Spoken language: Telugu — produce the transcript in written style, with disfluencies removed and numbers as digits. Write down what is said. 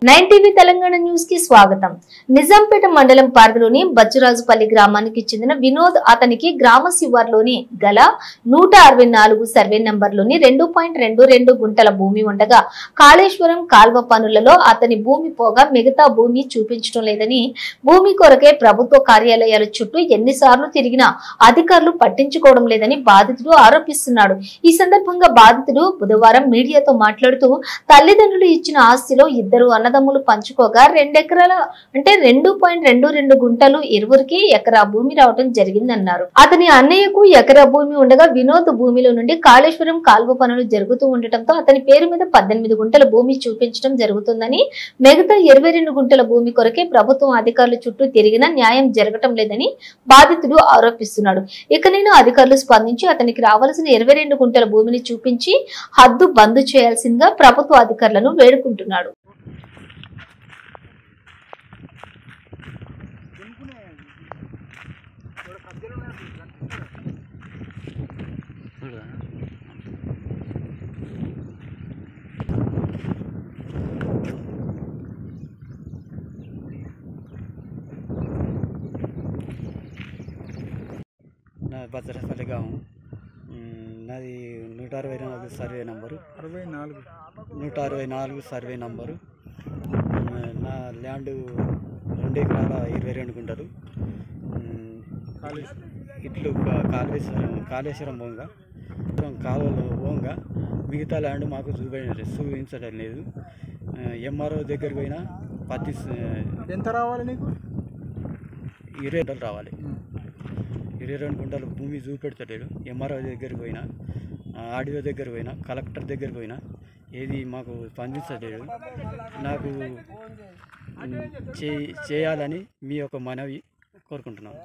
9 టీవీ తెలంగాణ న్యూస్ కి స్వాగతం. నిజాంపేట మండలం పరిధిలోని బచ్చురాజుపల్లి గ్రామానికి చెందిన వినోద్ అతనికి గ్రామ శివార్లోని గల 164 సర్వే నంబర్లోని 2.22 గుంటల భూమి ఉండగా కాళేశ్వరం కాల్వ పనులలో అతని భూమి పోగా మిగతా భూమి చూపించడం లేదని, భూమి కొరకే ప్రభుత్వ కార్యాలయాల చుట్టూ ఎన్నిసార్లు తిరిగినా అధికారులు పట్టించుకోవడం లేదని బాధితుడు ఆరోపిస్తున్నాడు. ఈ సందర్భంగా బాధితుడు బుధవారం మీడియాతో మాట్లాడుతూ తల్లిదండ్రులు ఇచ్చిన ఆస్తిలో ఇద్దరు అన్నదమ్ములు పంచుకోగా 2 ఎకరాల అంటే 2.22 గుంటలు ఇరువురికి ఎకరా భూమి రావడం జరిగిందన్నారు. అతని అన్నయ్యకు ఎకరా భూమి ఉండగా వినోద్ భూమిలో నుండి కాళేశ్వరం కాల్వ పనులు జరుగుతూ ఉండటంతో అతని పేరు మీద 18 గుంటల భూమి చూపించడం జరుగుతుందని, మిగతా 22 గుంటల భూమి కొరకే ప్రభుత్వం అధికారుల చుట్టూ తిరిగినా న్యాయం జరగటం లేదని బాధితుడు ఆరోపిస్తున్నాడు. ఇకనైనా అధికారులు స్పందించి అతనికి రావాల్సిన 22 గుంటల భూమిని చూపించి హద్దు బంద్ చేయాల్సిందిగా ప్రభుత్వ అధికారులను వేడుకుంటున్నాడు. బచ్చరపల్లి గ్రామం. నాది 164 సర్వే నంబరు, 164 సర్వే నంబరు. నా ల్యాండ్ 2 ఎకరాల 22 గుంటలు. ఇట్లు కాళేశ్వరం పోగా కాలువలు పోగా మిగతా ల్యాండ్ మాకు చూపించడం లేదు. ఎంఆర్ఓ దగ్గరికి పోయినా ఎంత రావాలి నీకు? 20 గుంటలు రావాలి. 22 గుంటలు భూమి చూపెడతలేడు. ఎంఆర్ఓ దగ్గరికి పోయినా, ఆర్డీఓ దగ్గర పోయినా, కలెక్టర్ దగ్గరికి పోయినా ఏది మాకు స్పందించలేడు. నాకు చేయాలని మీ యొక్క మనవి కోరుకుంటున్నాను.